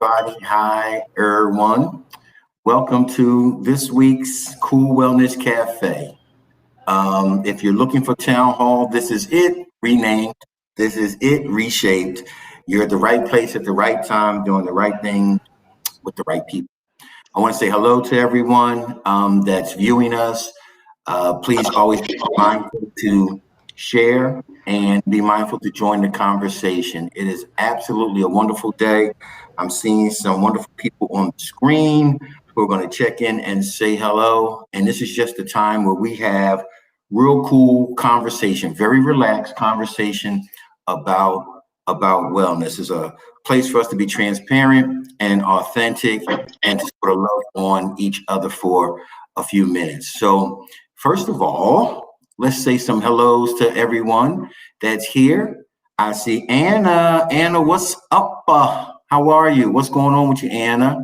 everybody. Hi, everyone. Welcome to this week's Cool Wellness Cafe. If you're looking for Town Hall, this is it renamed. This is it reshaped. You're at the right place at the right time, doing the right thing with the right people. I want to say hello to everyone that's viewing us. Please always be mindful to share and be mindful to join the conversation. It is absolutely a wonderful day. I'm seeing some wonderful people on the screen who are going to check in and say hello. And this is just a time where we have real cool conversation, very relaxed conversation about wellness. It's a place for us to be transparent and authentic and to sort of love on each other for a few minutes. So first of all, let's say some hellos to everyone that's here. I see Anna. Anna, what's up? How are you? What's going on with you, Anna?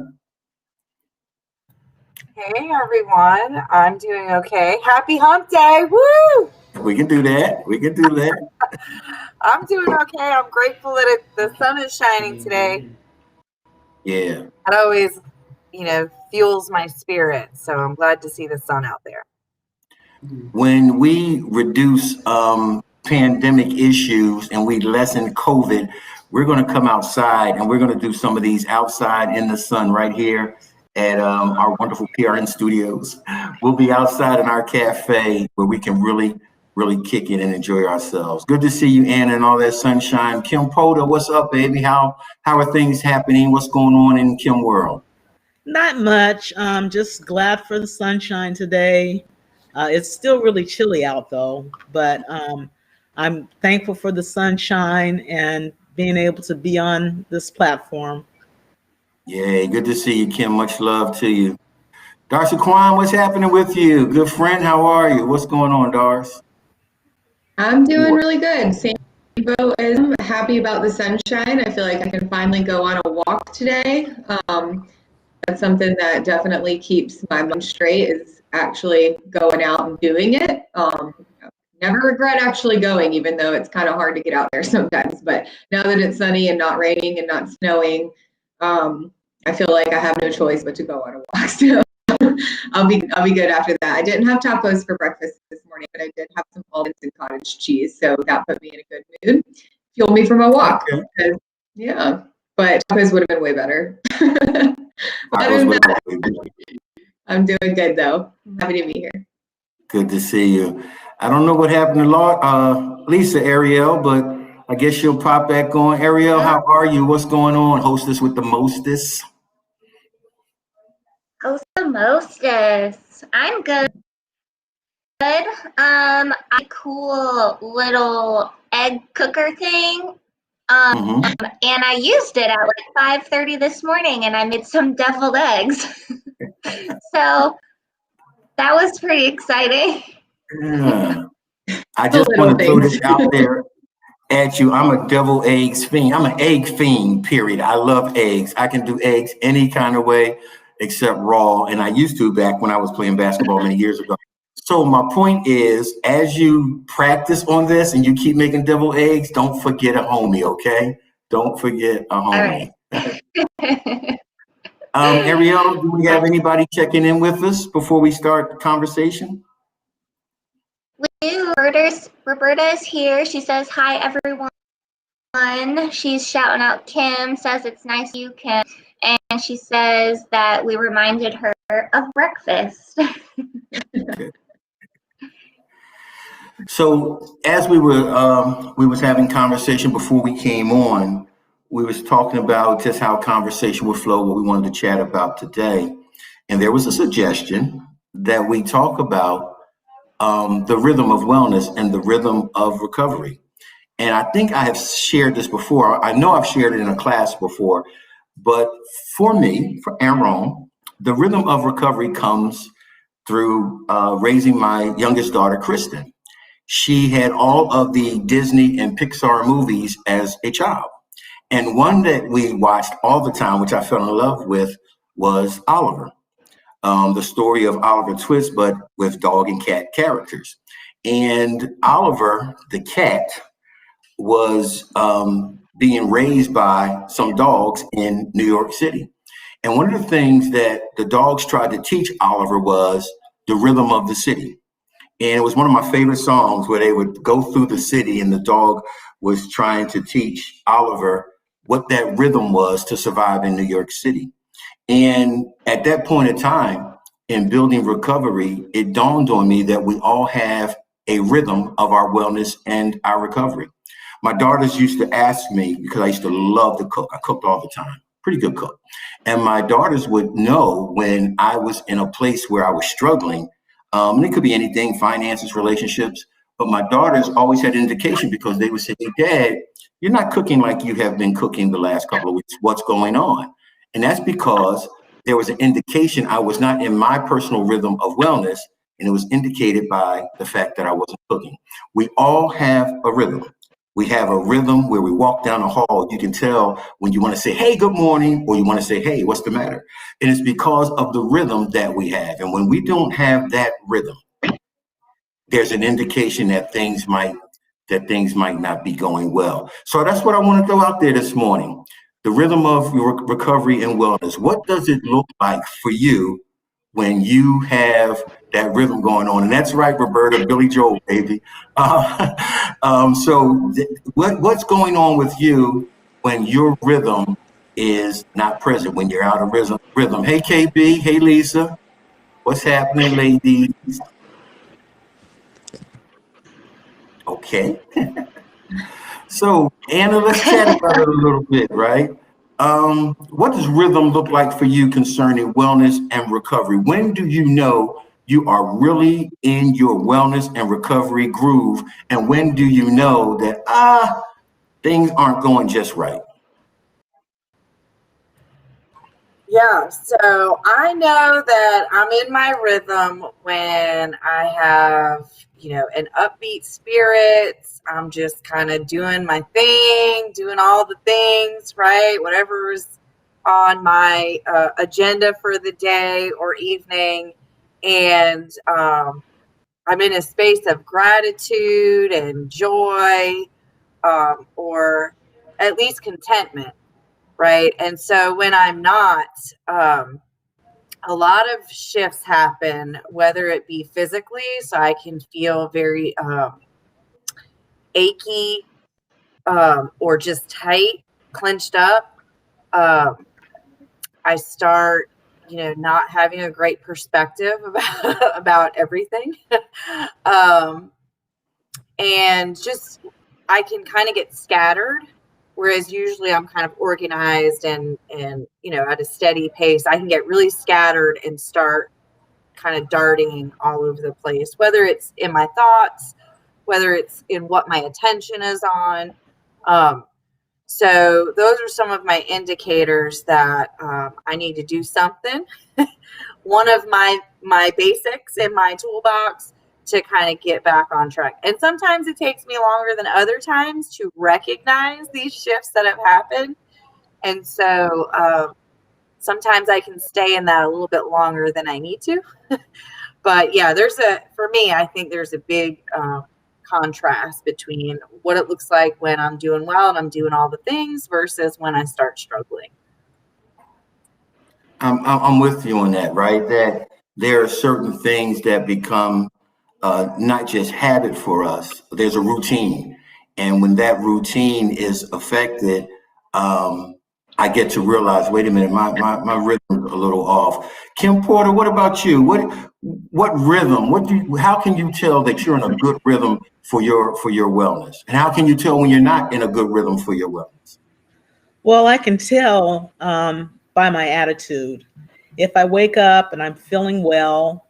Hey, everyone. I'm doing okay. Happy hump day. Woo! We can do that. We can do that. I'm doing okay. I'm grateful that the sun is shining today. Yeah. It always, fuels my spirit. So I'm glad to see the sun out there. When we reduce pandemic issues and we lessen COVID, we're going to come outside and we're going to do some of these outside in the sun right here at our wonderful PRN studios. We'll be outside in our cafe where we can really kick it and enjoy ourselves. Good to see you, Anna, and all that sunshine. Kim Poda, what's up, baby? How are things happening? What's going on in Kim world? Not much. Just glad for the sunshine today. It's still really chilly out though, but I'm thankful for the sunshine and being able to be on this platform. Yay, good to see you, Kim. Much love to you. Darcy Kwan, what's happening with you? Good friend, how are you? What's going on, Darcy? I'm doing really good. Same boat as I'm happy about the sunshine. I feel like I can finally go on a walk today. That's something that definitely keeps my mind straight, is actually going out and doing it. Never regret actually going, even though it's kind of hard to get out there sometimes. But now that it's sunny and not raining and not snowing, I feel like I have no choice but to go on a walk. So I'll be good after that. I didn't have tacos for breakfast this morning, but I did have some almonds and cottage cheese, so that put me in a good mood. Fueled me for my walk. Okay. Yeah, but tacos would have been way better. Other than that, I'm doing good though. I'm happy to be here. Good to see you. I don't know what happened to Lisa Ariel, but I guess she'll pop back on. Ariel, how are you? What's going on? Hostess with the mostest. Host the mostest. I'm good. A cool little egg cooker thing. And I used it at like 5:30 this morning, and I made some deviled eggs. So that was pretty exciting. Yeah. I just want to throw this out there at you. I'm a deviled eggs fiend. I'm an egg fiend, period. I love eggs. I can do eggs any kind of way except raw. And I used to back when I was playing basketball many years ago. So my point is, as you practice on this and you keep making deviled eggs, don't forget a homie, okay? Don't forget a homie. All right. Ariel, do we have anybody checking in with us before we start the conversation? We do. Roberta is here. She says, hi, everyone. She's shouting out Kim, says it's nice you, Kim. And she says that we reminded her of breakfast. Okay. So as we was having conversation before we came on, we was talking about just how conversation would flow, what we wanted to chat about today. And there was a suggestion that we talk about the rhythm of wellness and the rhythm of recovery. And I think I have shared this before. I know I've shared it in a class before, but for me, for Aaron, the rhythm of recovery comes through raising my youngest daughter, Kristen. She had all of the Disney and Pixar movies as a child. And one that we watched all the time, which I fell in love with, was Oliver. The story of Oliver Twist, but with dog and cat characters. And Oliver, the cat, was being raised by some dogs in New York City. And one of the things that the dogs tried to teach Oliver was the rhythm of the city. And it was one of my favorite songs where they would go through the city and the dog was trying to teach Oliver what that rhythm was to survive in New York City. And at that point in time in building recovery, it dawned on me that we all have a rhythm of our wellness and our recovery. My daughters used to ask me, because I used to love to cook. I cooked all the time, pretty good cook. And my daughters would know when I was in a place where I was struggling. And it could be anything, finances, relationships. But my daughters always had an indication because they would say, "Hey, Dad, you're not cooking like you have been cooking the last couple of weeks. What's going on?" And that's because there was an indication I was not in my personal rhythm of wellness. And it was indicated by the fact that I wasn't cooking. We all have a rhythm. We have a rhythm where we walk down the hall. You can tell when you want to say, "Hey, good morning," or you want to say, "Hey, what's the matter?" And it's because of the rhythm that we have. And when we don't have that rhythm, there's an indication that things might not be going well. So that's what I want to throw out there this morning. The rhythm of your recovery and wellness. What does it look like for you when you have that rhythm going on? And that's right, Roberta, Billy Joel, baby. What's going on with you when your rhythm is not present, when you're out of rhythm? Hey, KB. Hey, Lisa. What's happening, ladies? Okay. So, Anna, let's chat about it a little bit, right? What does rhythm look like for you concerning wellness and recovery? When do you know you are really in your wellness and recovery groove? And when do you know that, things aren't going just right? Yeah, so I know that I'm in my rhythm when I have, an upbeat spirit. I'm just kind of doing my thing, doing all the things, right? Whatever's on my agenda for the day or evening. And I'm in a space of gratitude and joy, or at least contentment. Right. And so when I'm not, a lot of shifts happen, whether it be physically, so I can feel very achy, or just tight, clenched up. I start, not having a great perspective about everything. And just, I can kind of get scattered. Whereas usually I'm kind of organized and at a steady pace. I can get really scattered and start kind of darting all over the place, whether it's in my thoughts, whether it's in what my attention is on. So those are some of my indicators that I need to do something. One of my basics in my toolbox to kind of get back on track. And sometimes it takes me longer than other times to recognize these shifts that have happened. And so sometimes I can stay in that a little bit longer than I need to. But yeah, for me, I think there's a big contrast between what it looks like when I'm doing well and I'm doing all the things versus when I start struggling. I'm with you on that, right? That there are certain things that become not just habit for us, but there's a routine. And when that routine is affected, I get to realize, wait a minute, my rhythm's a little off. Kim Porter, what about you? What rhythm? How can you tell that you're in a good rhythm for your wellness? And how can you tell when you're not in a good rhythm for your wellness? Well, I can tell by my attitude. If I wake up and I'm feeling well,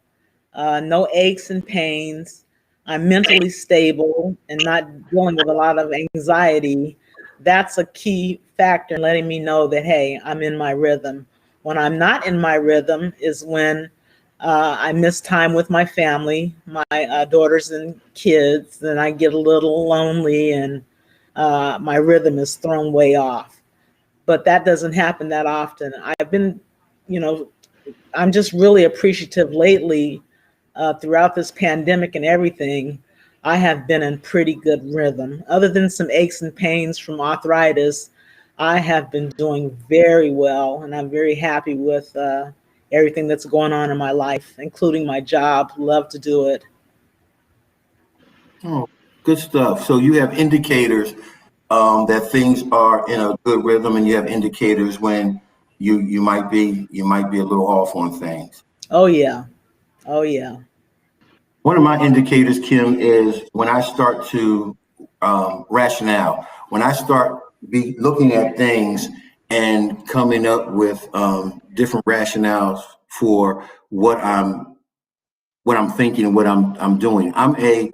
no aches and pains, I'm mentally stable and not dealing with a lot of anxiety, that's a key factor in letting me know that, hey, I'm in my rhythm. When I'm not in my rhythm is when I miss time with my family, my daughters and kids, and I get a little lonely and my rhythm is thrown way off. But that doesn't happen that often. I've been, I'm just really appreciative lately throughout this pandemic and everything I have been in pretty good rhythm. Other than some aches and pains from arthritis, I have been doing very well, and I'm very happy with everything that's going on in my life, including my job. Love to do it. Oh, good stuff. So you have indicators that things are in a good rhythm, and you have indicators when you might be a little off on things. Oh yeah, oh yeah. One of my indicators, Kim, is when I start to rationale. When I start be looking at things and coming up with different rationales for what I'm thinking and what I'm doing. I'm a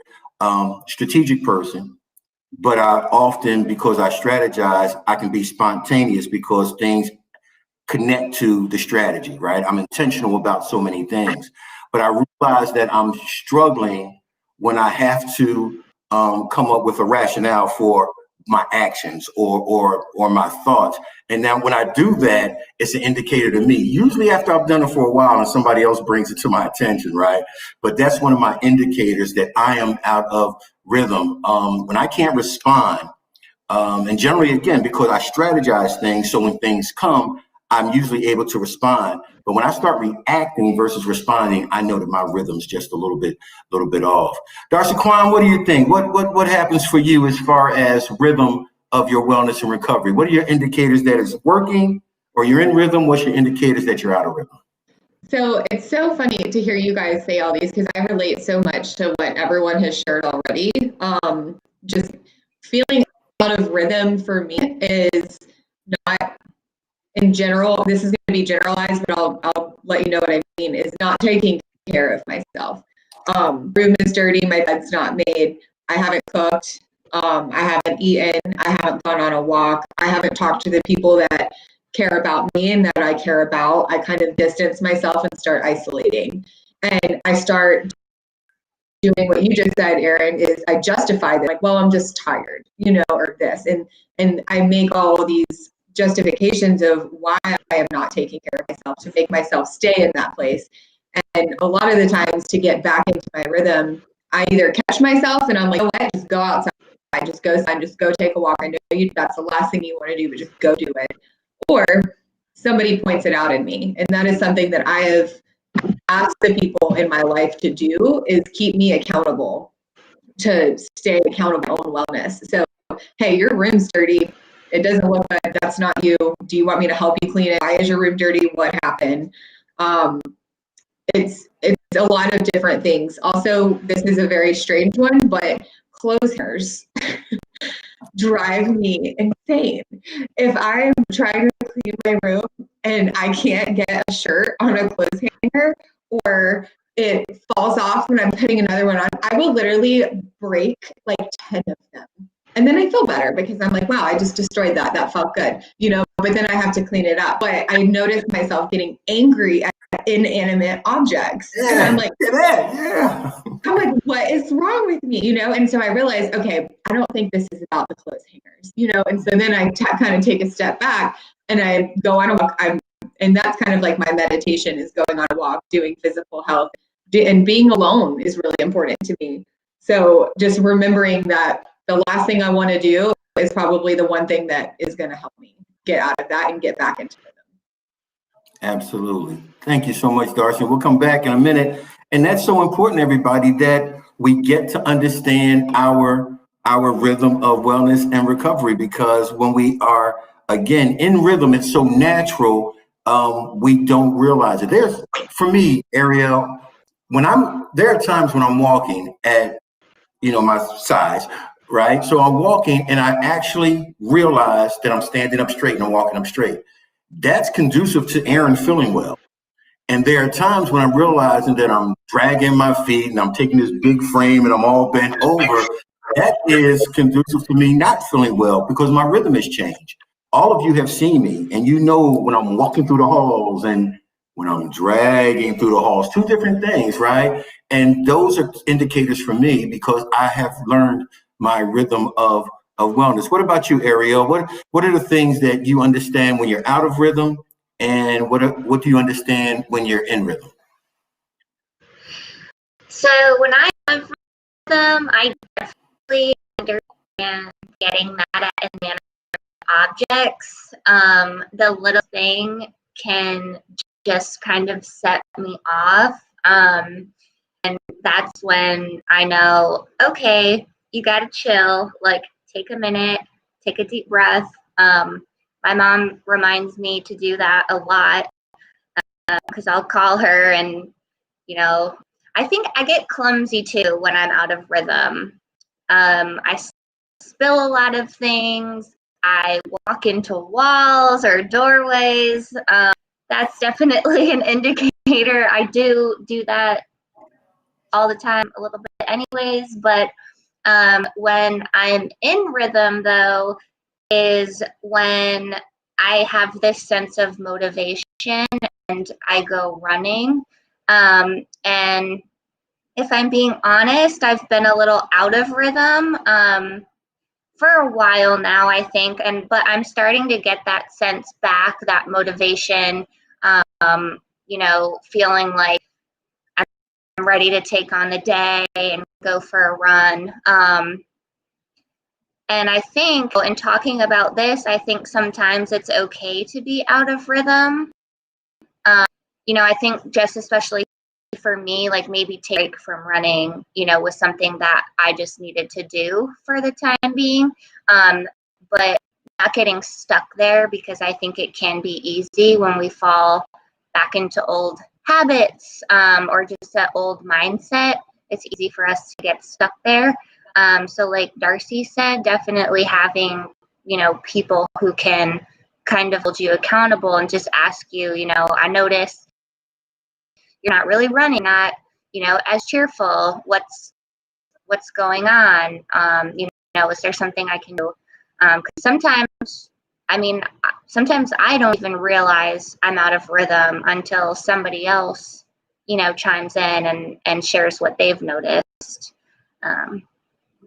strategic person, but I often, because I strategize, I can be spontaneous because things connect to the strategy, right? I'm intentional about so many things, but I realize that I'm struggling when I have to come up with a rationale for my actions or my thoughts. And now when I do that, it's an indicator to me, usually after I've done it for a while and somebody else brings it to my attention, right? But that's one of my indicators that I am out of rhythm. When I can't respond, and generally, again, because I strategize things, so when things come, I'm usually able to respond. But when I start reacting versus responding, I know that my rhythm's just a little bit off. Darcy Kwan, what do you think? What happens for you as far as rhythm of your wellness and recovery? What are your indicators that it's working, or you're in rhythm? What's your indicators that you're out of rhythm? So it's so funny to hear you guys say all these because I relate so much to what everyone has shared already. Just feeling out of rhythm for me is not, in general, this is going to be generalized, but I'll let you know what I mean, is not taking care of myself. Room is dirty, my bed's not made, I haven't cooked, I haven't eaten, I haven't gone on a walk, I haven't talked to the people that care about me and that I care about. I kind of distance myself and start isolating. And I start doing what you just said, Erin, is I justify that, like, well, I'm just tired, or this. And I make all these justifications of why I am not taking care of myself to make myself stay in that place. And a lot of the times to get back into my rhythm, I either catch myself and I'm like, oh, what? Just go outside, just go outside, just go take a walk. I know that's the last thing you want to do, but just go do it. Or somebody points it out in me. And that is something that I have asked the people in my life to do, is keep me accountable, to stay accountable to my own wellness. So, hey, your room's dirty. It doesn't look good. That's not you. Do you want me to help you clean it? Why is your room dirty? What happened? It's a lot of different things. Also, this is a very strange one, but clothes hangers drive me insane. If I'm trying to clean my room and I can't get a shirt on a clothes hanger, or it falls off when I'm putting another one on, I will literally break like 10 of them. And then I feel better because I'm like, wow, I just destroyed that. That felt good, but then I have to clean it up. But I noticed myself getting angry at inanimate objects. Yeah, and I'm like, yeah. I'm like, what is wrong with me? And so I realized, okay, I don't think this is about the clothes hangers, and so then I kind of take a step back and I go on a walk. And that's kind of like my meditation, is going on a walk, doing physical health, and being alone is really important to me. So just remembering that the last thing I want to do is probably the one thing that is going to help me get out of that and get back into rhythm. Absolutely. Thank you so much, Darcy. We'll come back in a minute. And that's so important, everybody, that we get to understand our rhythm of wellness and recovery, because when we are, again, in rhythm, it's so natural, we don't realize it. For me, Ariel, there are times when I'm walking at, my size, right? So I'm walking and I actually realize that I'm standing up straight and I'm walking up straight. That's conducive to Erin feeling well. And there are times when I'm realizing that I'm dragging my feet and I'm taking this big frame and I'm all bent over. That is conducive to me not feeling well, because my rhythm has changed. All of you have seen me, and when I'm walking through the halls and when I'm dragging through the halls, two different things, right? And those are indicators for me, because I have learned my rhythm of wellness. What about you, Ariel? What are the things that you understand when you're out of rhythm, and what do you understand when you're in rhythm? So when I'm in rhythm. I definitely understand getting mad at inanimate objects. The little thing can just kind of set me off. And that's when I know, okay, you got to chill, like take a minute, take a deep breath. My mom reminds me to do that a lot because I'll call her and, you know, I think I get clumsy too when I'm out of rhythm. I spill a lot of things. I walk into walls or doorways. That's definitely an indicator. I do that all the time, a little bit anyways, but when I'm in rhythm though, is when I have this sense of motivation and I go running. And if I'm being honest, I've been a little out of rhythm for a while now, I think, but I'm starting to get that sense back, that motivation, you know, feeling like I'm ready to take on the day and go for a run. And I think in talking about this, I think sometimes it's okay to be out of rhythm. You know, I think just especially for me, like maybe take a break from running, you know, was something that I just needed to do for the time being. But not getting stuck there, because I think it can be easy when we fall back into old habits or just that old mindset. It's easy for us to get stuck there. So like Darcy said, definitely having, you know, people who can kind of hold you accountable and just ask you, you know, I notice you're not really running, not, you know, as cheerful. What's going on? You know, is there something I can do? 'Cause sometimes, I mean, sometimes I don't even realize I'm out of rhythm until somebody else, you know, chimes in and shares what they've noticed.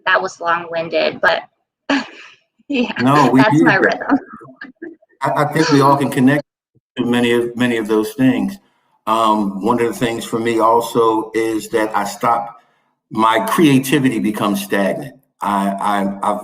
That was long-winded, but yeah, No, we that's did my that. rhythm. I think we all can connect to many of those things. One of the things for me also is that my creativity becomes stagnant. I've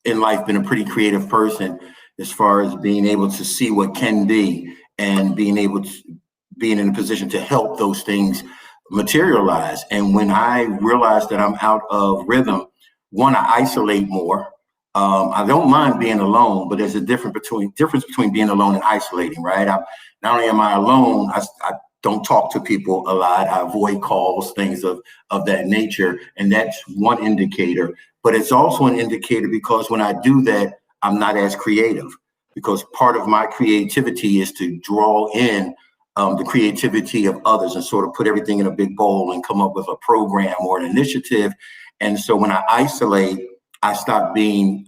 in life been a pretty creative person as far as being able to see what can be and being in a position to help those things materialize. And when I realize that I'm out of rhythm, one, I isolate more. I don't mind being alone, but there's a difference between being alone and isolating, right? Not only am I alone, I don't talk to people a lot. I avoid calls, things of that nature. And that's one indicator. But it's also an indicator because when I do that, I'm not as creative, because part of my creativity is to draw in the creativity of others and sort of put everything in a big bowl and come up with a program or an initiative. And so when I isolate, I stop being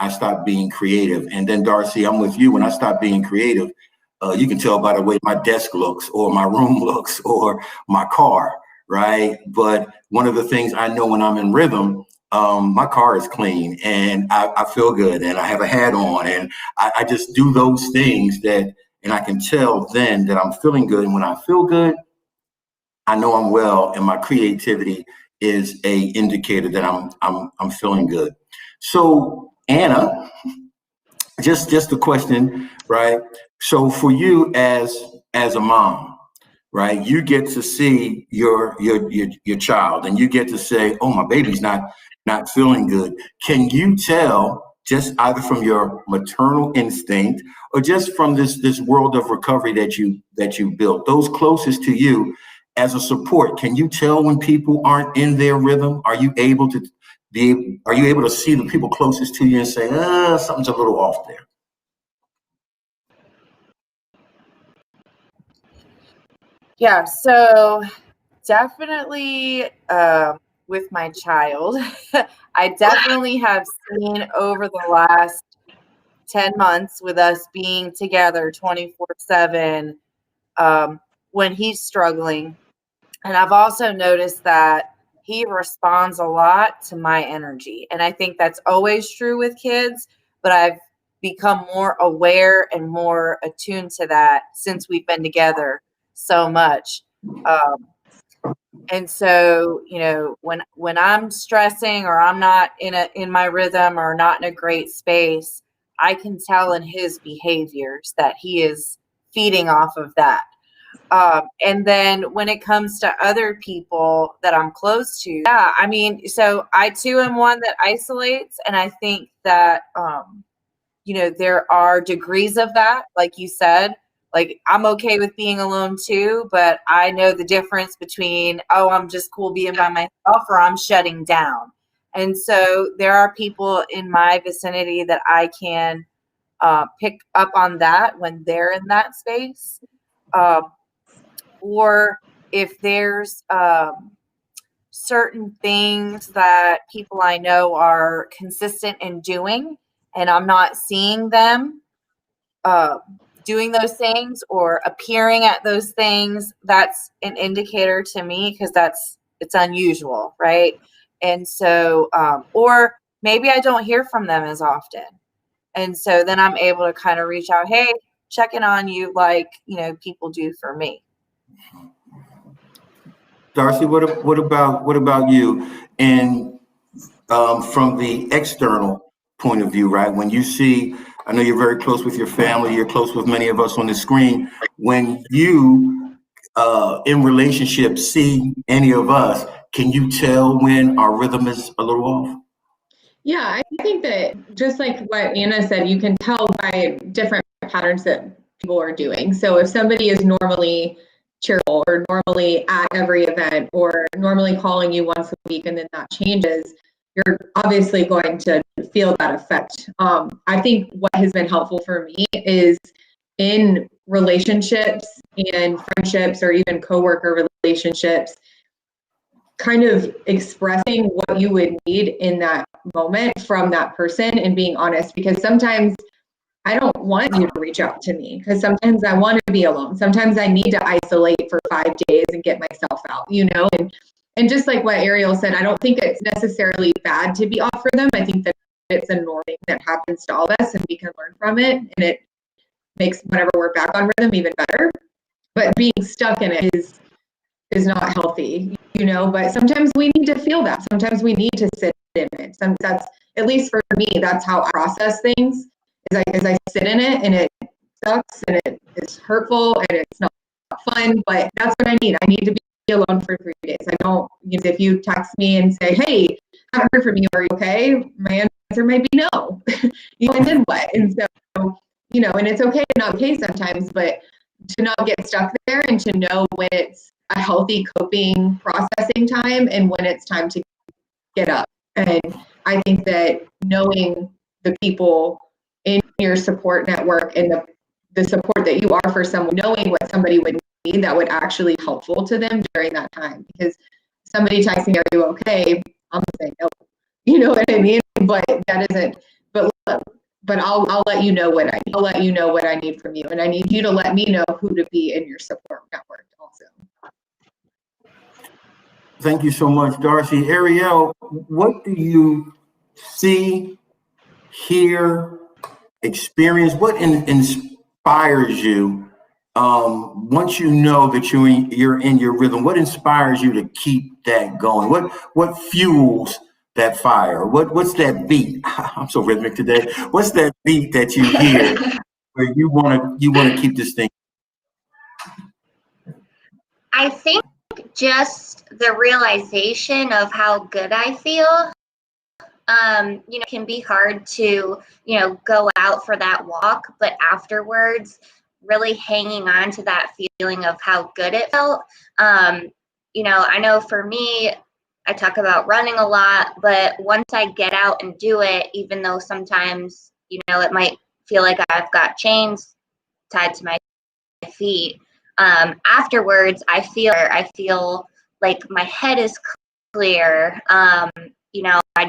creative. And then Darcy, I'm with you. When I stop being creative, you can tell by the way my desk looks or my room looks or my car, right? But one of the things I know when I'm in rhythm, my car is clean and I feel good and I have a hat on and I just do those things and I can tell then that I'm feeling good. And when I feel good, I know I'm well, and my creativity is a indicator that I'm feeling good. So Anna, just a question, right? So for you as a mom, right, you get to see your child, and you get to say, "Oh, my baby's not feeling good." Can you tell, just either from your maternal instinct or just from this world of recovery that you built, those closest to you as a support, can you tell when people aren't in their rhythm? Are you able to see the people closest to you and say, something's a little off there? Yeah, so definitely with my child, I definitely have seen over the last 10 months with us being together 24/7 when he's struggling. And I've also noticed that he responds a lot to my energy. And I think that's always true with kids, but I've become more aware and more attuned to that since we've been together so much. And so, when I'm stressing or I'm not in my rhythm or not in a great space, I can tell in his behaviors that he is feeding off of that. And then when it comes to other people that I'm close to, yeah, I mean, so I too am one that isolates. And I think that, there are degrees of that, like you said. Like, I'm okay with being alone too, but I know the difference between, oh, I'm just cool being by myself or I'm shutting down. And so there are people in my vicinity that I can pick up on that when they're in that space. Or if there's certain things that people I know are consistent in doing, and I'm not seeing them doing those things or appearing at those things, that's an indicator to me, because it's unusual, right? And so, or maybe I don't hear from them as often. And so then I'm able to kind of reach out, hey, checking on you like, people do for me. Darcy, what about you? And from the external point of view, right? When you see, I know you're very close with your family, you're close with many of us on the screen. When you, in relationship, see any of us, can you tell when our rhythm is a little off? Yeah, I think that just like what Anna said, you can tell by different patterns that people are doing. So if somebody is normally cheerful or normally at every event or normally calling you once a week and then that changes, you're obviously going to feel that effect. I think what has been helpful for me is in relationships and friendships or even coworker relationships, kind of expressing what you would need in that moment from that person and being honest, because sometimes I don't want you to reach out to me because sometimes I want to be alone. Sometimes I need to isolate for 5 days and get myself out, and just like what Ariel said, I don't think it's necessarily bad to be off for them. I think that it's a normal thing that happens to all of us and we can learn from it, and it makes whenever we're back on rhythm even better. But being stuck in it is not healthy, but sometimes we need to feel that. Sometimes we need to sit in it. That's, at least for me, that's how I process things, is I sit in it, and it sucks and it is hurtful and it's not fun, but that's what I need. I need to be alone for 3 days. I don't, if you text me and say, hey, I haven't heard from you, are you okay? My answer might be no. And then what? And so, and it's okay to not be okay sometimes, but to not get stuck there and to know when it's a healthy coping processing time and when it's time to get up. And I think that knowing the people in your support network and the support that you are for someone, knowing what somebody would need that would actually be helpful to them during that time. Because somebody texting, are you okay? I'm gonna say no. You know what I mean? But that isn't, but I'll let you know what I need. I'll let you know what I need from you. And I need you to let me know who to be in your support network also. Thank you so much, Darcy. Ariel, what do you see, hear, experience? What inspires you once you know that you're in your rhythm? What inspires you to keep that going? What fuels that fire? What's that beat? I'm so rhythmic today. What's that beat that you hear where you want to keep this thing? I think just the realization of how good I feel, can be hard to, go out for that walk, but afterwards, really hanging on to that feeling of how good it felt. I know for me, I talk about running a lot, but once I get out and do it, even though sometimes, it might feel like I've got chains tied to my feet, afterwards I feel like my head is clear. I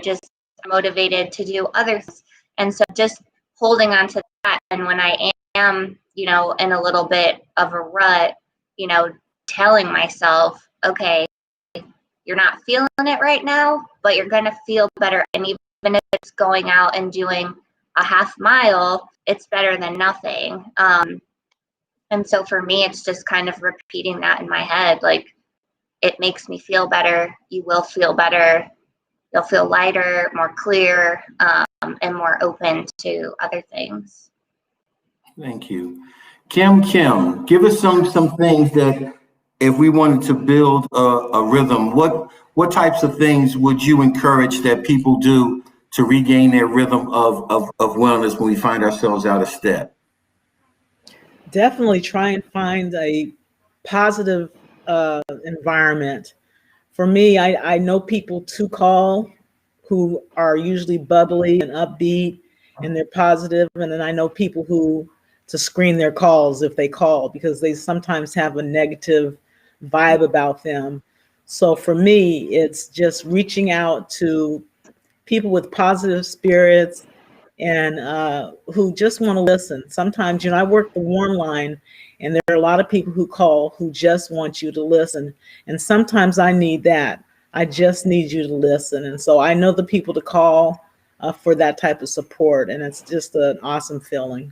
just motivated to do others, and so just holding on to that. And when I am, in a little bit of a rut, telling myself, okay, you're not feeling it right now, but you're going to feel better. And even if it's going out and doing a half mile, it's better than nothing. And so for me, it's just kind of repeating that in my head. Like, it makes me feel better. You will feel better. You'll feel lighter, more clear, and more open to other things. Thank you. Kim, give us some things that if we wanted to build a rhythm, what types of things would you encourage that people do to regain their rhythm of wellness when we find ourselves out of step? Definitely try and find a positive environment. For me, I know people to call who are usually bubbly and upbeat and they're positive. And then I know people who to screen their calls if they call because they sometimes have a negative vibe about them. So for me, it's just reaching out to people with positive spirits and who just want to listen. Sometimes, I work the warm line and there are a lot of people who call who just want you to listen. And sometimes I need that. I just need you to listen. And so I know the people to call for that type of support. And it's just an awesome feeling.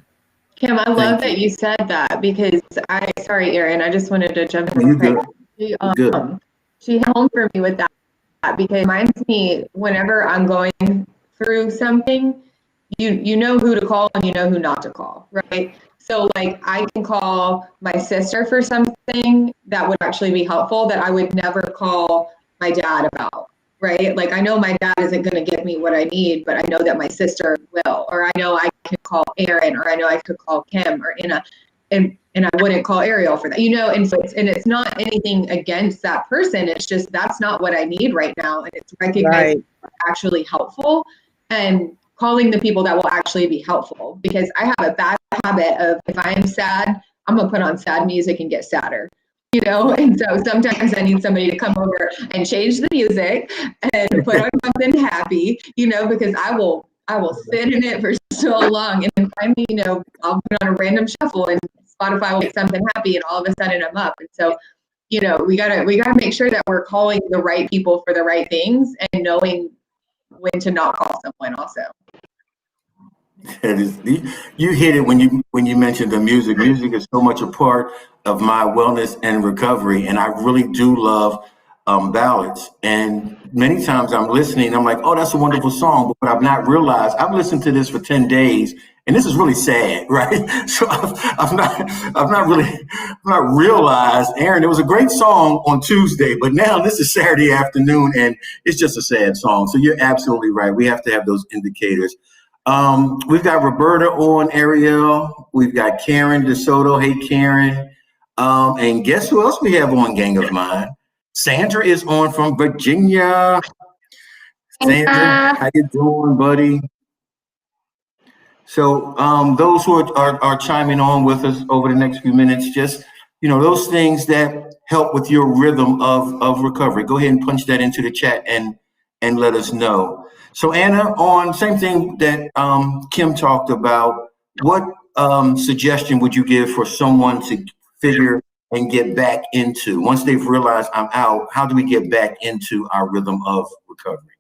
Kim, I love that you said that because sorry, Erin, I just wanted to jump in. Good. She hit home for me with that because it reminds me whenever I'm going through something, you know who to call and you know who not to call, right? So like I can call my sister for something that would actually be helpful that I would never call my dad about, right? Like I know my dad isn't going to give me what I need, but I know that my sister will, or I know I can call Erin, or I know I could call Kim or Inna, and I wouldn't call Ariel for that, and so it's not anything against that person. It's just that's not what I need right now, and it's recognizing what's actually helpful and calling the people that will actually be helpful. Because I have a bad habit of if I am sad, I'm gonna put on sad music and get sadder. And so sometimes I need somebody to come over and change the music and put on something happy, because I will sit in it for so long and then finally, I'll put on a random shuffle and Spotify will get something happy and all of a sudden I'm up. And so, we gotta make sure that we're calling the right people for the right things and knowing when to not call someone also. You hit it when you mentioned the music. Music is so much a part of my wellness and recovery, and I really do love ballads. And many times I'm listening, I'm like, oh, that's a wonderful song, but I've not realized I've listened to this for 10 days, and this is really sad, right? So I've not realized, Aaron, it was a great song on Tuesday, but now this is Saturday afternoon, and it's just a sad song. So you're absolutely right. We have to have those indicators. We've got Roberta on, Ariel. We've got Karen DeSoto. Hey, Karen. And guess who else we have on, gang of mine? Sandra is on from Virginia. Sandra, how you doing, buddy? So those who are chiming on with us over the next few minutes, just, those things that help with your rhythm of recovery. Go ahead and punch that into the chat and let us know. So Anna, on same thing that Kim talked about, what suggestion would you give for someone to figure and get back into, once they've realized I'm out, how do we get back into our rhythm of recovery?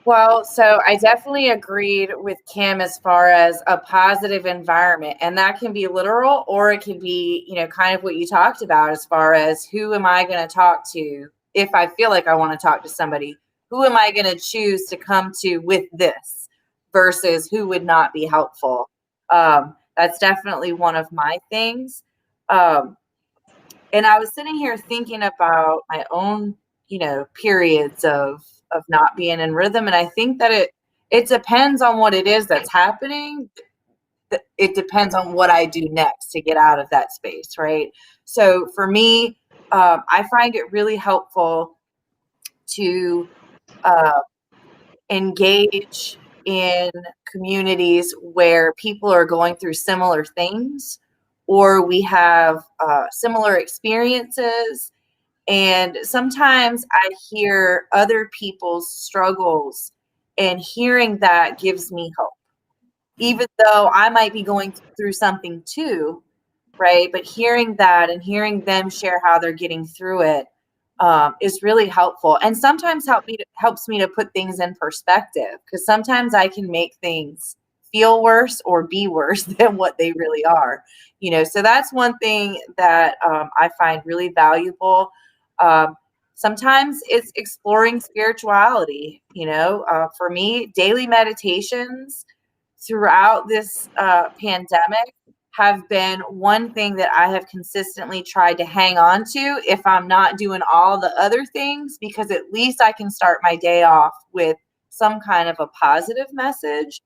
Well, so I definitely agreed with Kim as far as a positive environment, and that can be literal or it can be, kind of what you talked about as far as who am I going to talk to if I feel like I want to talk to somebody. Who am I going to choose to come to with this versus who would not be helpful? That's definitely one of my things. And I was sitting here thinking about my own, periods of not being in rhythm. And I think that it depends on what it is that's happening. It depends on what I do next to get out of that space, right? So for me, I find it really helpful to engage in communities where people are going through similar things, or we have similar experiences. And sometimes I hear other people's struggles, and hearing that gives me hope, even though I might be going through something too, right? But hearing that and hearing them share how they're getting through it is really helpful. And sometimes helps me to put things in perspective, because sometimes I can make things feel worse or be worse than what they really are. So that's one thing that I find really valuable. Sometimes it's exploring spirituality. For me, daily meditations throughout this pandemic have been one thing that I have consistently tried to hang on to if I'm not doing all the other things, because at least I can start my day off with some kind of a positive message.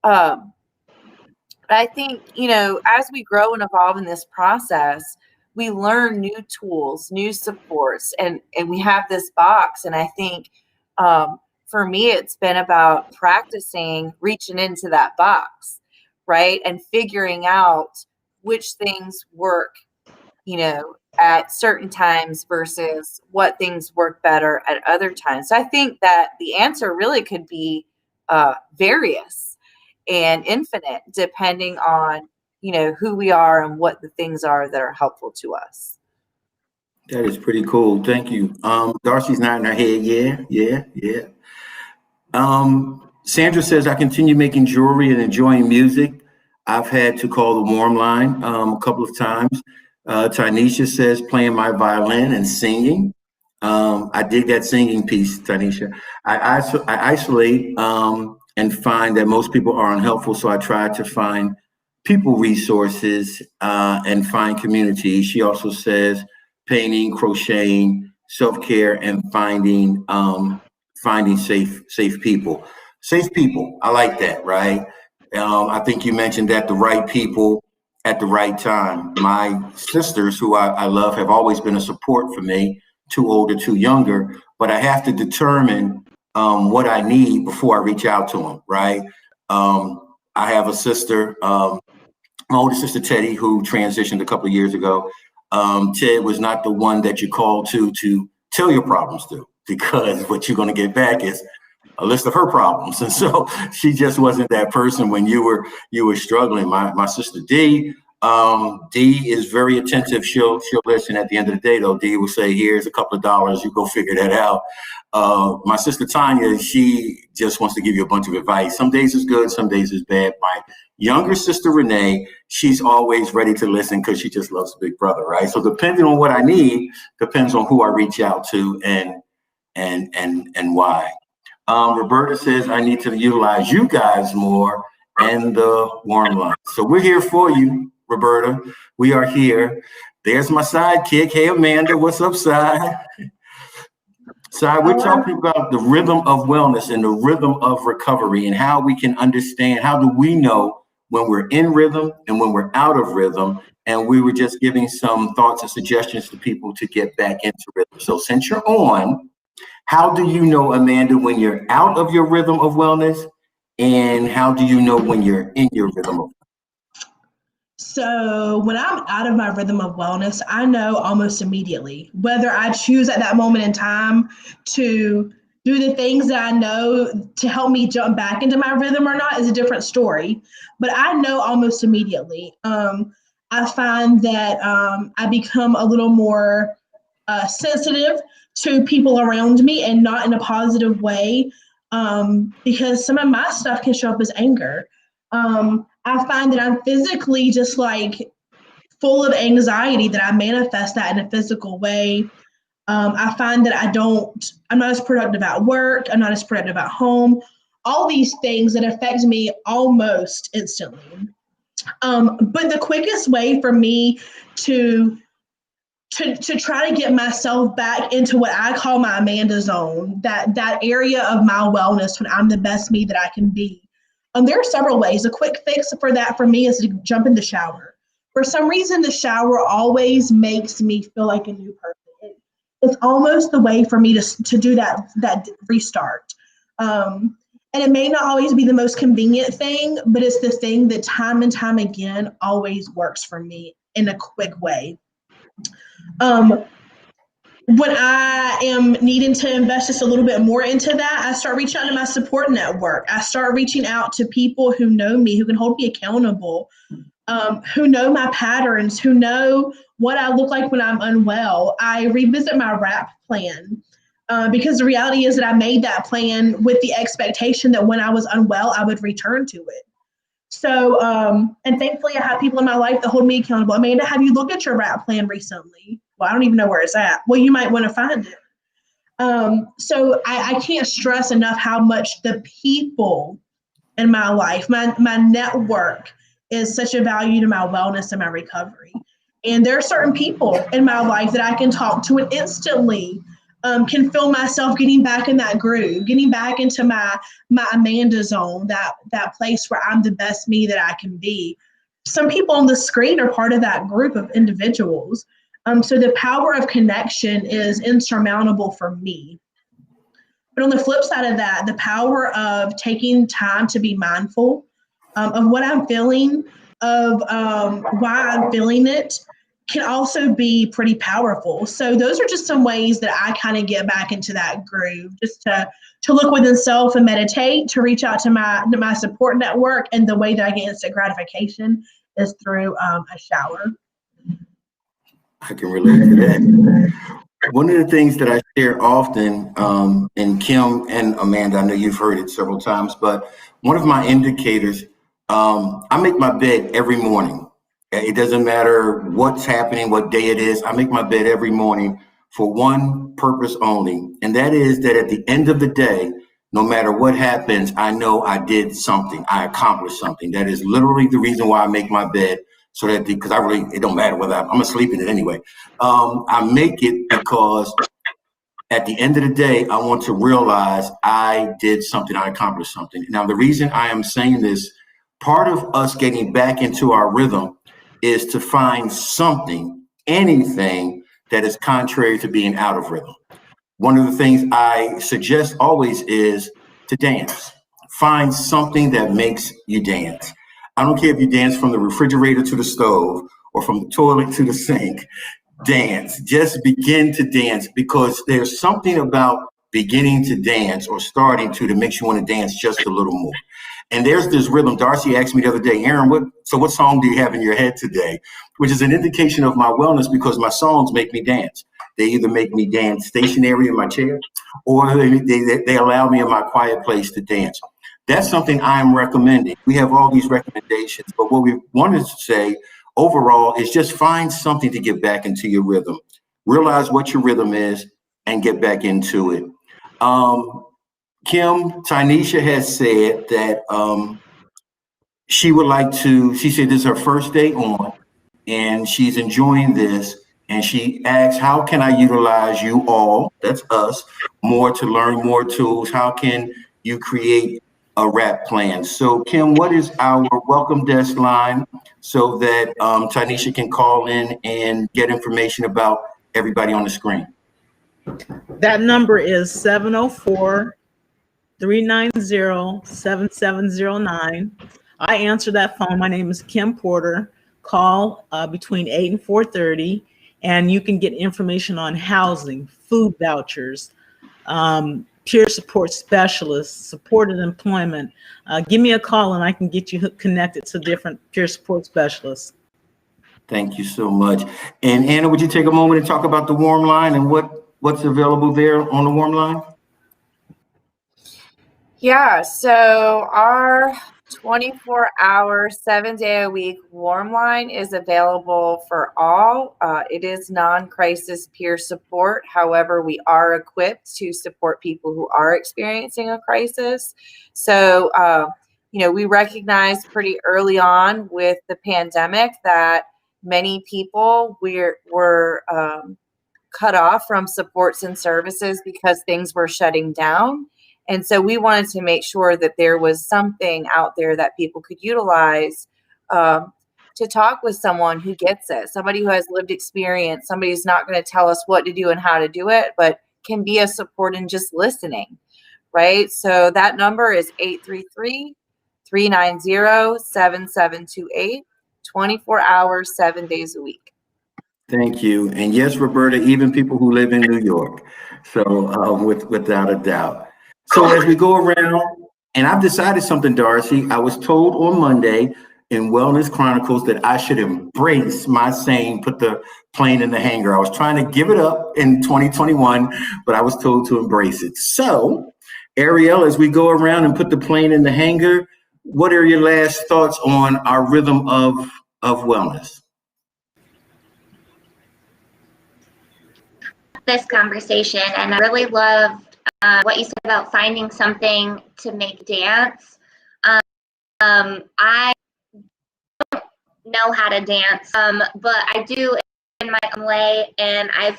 But I think, as we grow and evolve in this process, we learn new tools, new supports, and we have this box. And I think for me, it's been about practicing reaching into that box, right? And figuring out which things work, at certain times versus what things work better at other times. So I think that the answer really could be various and infinite, depending on, who we are and what the things are that are helpful to us. That is pretty cool. Thank you. Darcy's nodding her head. Yeah. Sandra says, I continue making jewelry and enjoying music. I've had to call the warm line a couple of times. Tanisha says, playing my violin and singing. I dig that singing piece, Tanisha. I isolate and find that most people are unhelpful, so I try to find people resources and find community. She also says painting, crocheting, self-care, and finding safe people. Safe people, I like that, right? I think you mentioned that the right people at the right time. My sisters, who I love, have always been a support for me, too old or too younger, but I have to determine what I need before I reach out to them, right? I have a sister, my older sister, Teddy, who transitioned a couple of years ago. Ted was not the one that you call to tell your problems to, because what you're going to get back is a list of her problems. And so she just wasn't that person when you were struggling. My sister Dee is very attentive. She'll listen. At the end of the day, though, Dee will say, here's a couple of dollars, you go figure that out. My sister Tanya, she just wants to give you a bunch of advice. Some days is good, some days is bad. My younger sister Renee, she's always ready to listen because she just loves Big Brother, right? So depending on what I need, depends on who I reach out to and why. Roberta says, I need to utilize you guys more and the warm line. So we're here for you, Roberta. We are here. There's my sidekick. Hey, Amanda, what's up, Side? Side, we're talking about the rhythm of wellness and the rhythm of recovery and how we can understand, how do we know when we're in rhythm and when we're out of rhythm? And we were just giving some thoughts and suggestions to people to get back into rhythm. So since you're on, how do you know, Amanda, when you're out of your rhythm of wellness? And how do you know when you're in your rhythm of wellness? So when I'm out of my rhythm of wellness, I know almost immediately whether I choose at that moment in time to do the things that I know to help me jump back into my rhythm or not is a different story. But I know almost immediately. I find that I become a little more sensitive to people around me, and not in a positive way, because some of my stuff can show up as anger. I find that I'm physically just like full of anxiety, that I manifest that in a physical way. I find that I'm not as productive at work. I'm not as productive at home. All these things that affect me almost instantly. But the quickest way for me to try to get myself back into what I call my Amanda zone, that area of my wellness when I'm the best me that I can be. There are several ways. A quick fix for that for me is to jump in the shower. For some reason, the shower always makes me feel like a new person. It's almost the way for me to do that restart. And it may not always be the most convenient thing, but it's the thing that time and time again always works for me in a quick way. When I am needing to invest just a little bit more into that, I start reaching out to my support network. I start reaching out to people who know me, who can hold me accountable, who know my patterns, who know what I look like when I'm unwell. I revisit my WRAP plan because the reality is that I made that plan with the expectation that when I was unwell, I would return to it. So, and thankfully I have people in my life that hold me accountable. Amanda, have you looked at your RAP plan recently? Well, I don't even know where it's at. Well, you might want to find it. So I can't stress enough how much the people in my life, my network is such a value to my wellness and my recovery. And there are certain people in my life that I can talk to and instantly can feel myself getting back in that groove, getting back into my Amanda zone, that place where I'm the best me that I can be. Some people on the screen are part of that group of individuals. So the power of connection is insurmountable for me. But on the flip side of that, the power of taking time to be mindful of what I'm feeling, of why I'm feeling it, can also be pretty powerful. So those are just some ways that I kind of get back into that groove, just to look within self and meditate, to reach out to my support network. And the way that I get instant gratification is through a shower. I can relate to that. One of the things that I share often, and Kim and Amanda, I know you've heard it several times, but one of my indicators, I make my bed every morning. It doesn't matter what's happening, what day it is. I make my bed every morning for one purpose only, and that is that at the end of the day, no matter what happens, I know I did something. I accomplished something. That is literally the reason why I make my bed. So that because it don't matter whether I'm gonna sleep in it anyway. I make it because at the end of the day, I want to realize I did something, I accomplished something. Now, the reason I am saying this, part of us getting back into our rhythm is to find something, anything that is contrary to being out of rhythm. One of the things I suggest always is to dance. Find something that makes you dance. I don't care if you dance from the refrigerator to the stove or from the toilet to the sink. Dance. Just begin to dance, because there's something about beginning to dance or starting to that makes you want to dance just a little more. And there's this rhythm. Darcy asked me the other day, Aaron, what song do you have in your head today? Which is an indication of my wellness, because my songs make me dance. They either make me dance stationary in my chair, or they allow me in my quiet place to dance. That's something I'm recommending. We have all these recommendations, but what we wanted to say overall is just find something to get back into your rhythm. Realize what your rhythm is and get back into it. Kim, Tynesha has said that she said this is her first day on and she's enjoying this. And she asks, how can I utilize you all, that's us, more to learn more tools? How can you create a RAP plan? So Kim, what is our welcome desk line so that Tynesha can call in and get information about everybody on the screen? That number is 704-390-7709. I answer that phone. My name is Kim Porter. Call between 8 and 4:30, and you can get information on housing, food vouchers, peer support specialists, supported employment. Give me a call and I can get you connected to different peer support specialists. Thank you so much. And Anna, would you take a moment and talk about the warm line and what's available there on the warm line? Yeah, so our 24-hour, 7-day-a-week warm line is available for all. It is non-crisis peer support. However, we are equipped to support people who are experiencing a crisis. So, we recognized pretty early on with the pandemic that many people were cut off from supports and services because things were shutting down. And so we wanted to make sure that there was something out there that people could utilize to talk with someone who gets it, somebody who has lived experience, somebody who's not going to tell us what to do and how to do it, but can be a support in just listening, right? So that number is 833-390-7728, 24 hours, 7 days a week. Thank you. And yes, Roberta, even people who live in New York. So without a doubt. So as we go around, and I've decided something, Darcy, I was told on Monday in Wellness Chronicles that I should embrace my saying, put the plane in the hangar. I was trying to give it up in 2021, but I was told to embrace it. So Ariel, as we go around and put the plane in the hangar, what are your last thoughts on our rhythm of wellness? This conversation, and I really loved what you said about finding something to make dance. I don't know how to dance, but I do in my own way, and I've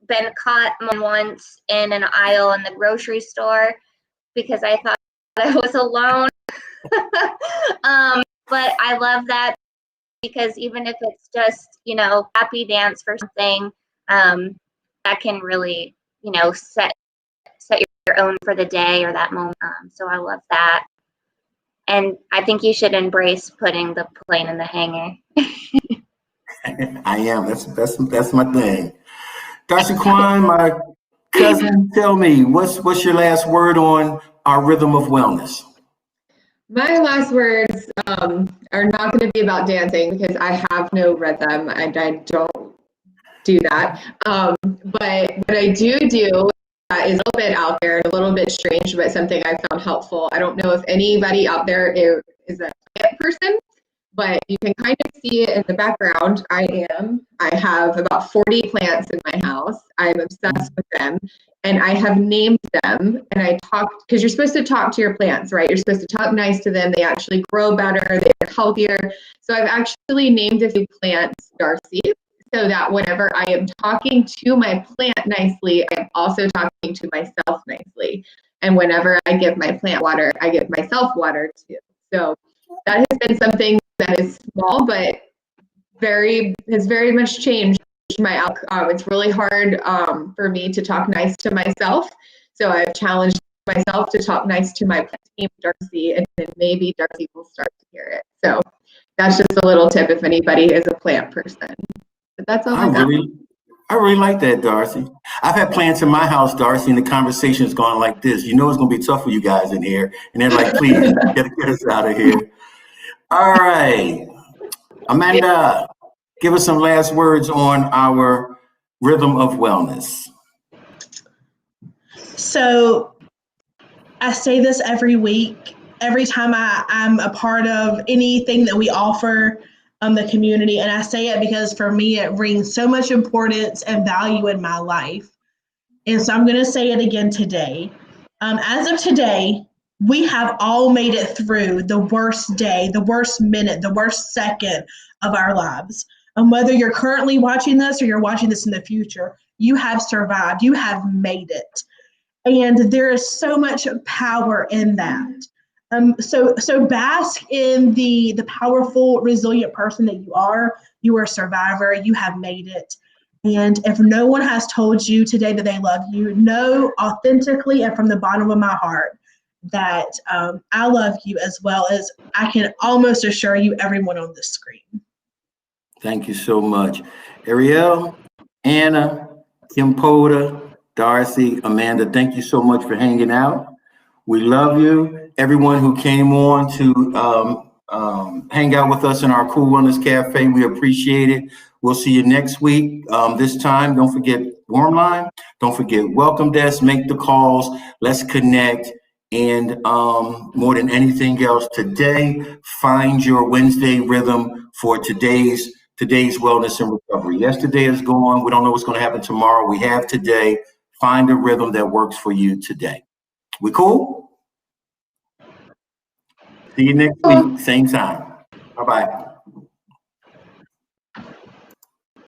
been caught once in an aisle in the grocery store because I thought I was alone. But I love that because even if it's just, happy dance for something, that can really, set your own for the day or that moment. So I love that. And I think you should embrace putting the plane in the hangar. I am. That's my thing. Darcy Quan, my cousin, tell me, what's your last word on our rhythm of wellness? My last words are not going to be about dancing because I have no rhythm and I don't do that. But what I do is a little bit out there and a little bit strange, but something I found helpful. I don't know if anybody out there is a plant person, but you can kind of see it in the background. I have about 40 plants in my house. I'm obsessed with them. And I have named them, and I talked, because you're supposed to talk to your plants, right? You're supposed to talk nice to them. They actually grow better. They're healthier. So I've actually named a few plants Darcy, so that whenever I am talking to my plant nicely, I'm also talking to myself nicely. And whenever I give my plant water, I give myself water too. So that has been something that is small, but has very much changed my outcome. It's really hard for me to talk nice to myself. So I've challenged myself to talk nice to my plant team, Darcy, and then maybe Darcy will start to hear it. So that's just a little tip if anybody is a plant person. But that's all I got. I really like that, Darcy. I've had plants in my house, Darcy, and the conversation's gone like this. You know it's going to be tough for you guys in here. And they're like, please, get us out of here. All right. Amanda, give us some last words on our rhythm of wellness. So I say this every week, every time I'm a part of anything that we offer the community. And I say it because for me, it brings so much importance and value in my life. And so I'm going to say it again today. As of today, we have all made it through the worst day, the worst minute, the worst second of our lives. And whether you're currently watching this or you're watching this in the future, you have survived, you have made it. And there is so much power in that. So bask in the powerful, resilient person that you are. You are a survivor, you have made it. And if no one has told you today that they love you, know authentically and from the bottom of my heart that I love you as well as I can almost assure you everyone on the screen. Thank you so much. Ariel, Anna, Kim Poda, Darcy, Amanda, thank you so much for hanging out. We love you. Everyone who came on to hang out with us in our Cool Wellness Cafe, we appreciate it. We'll see you next week. This time, don't forget Warm Line. Don't forget Welcome Desk. Make the calls. Let's connect. And more than anything else, today, find your Wednesday rhythm for today's wellness and recovery. Yesterday is gone. We don't know what's going to happen tomorrow. We have today. Find a rhythm that works for you today. We cool? See you next week, same time. Bye-bye.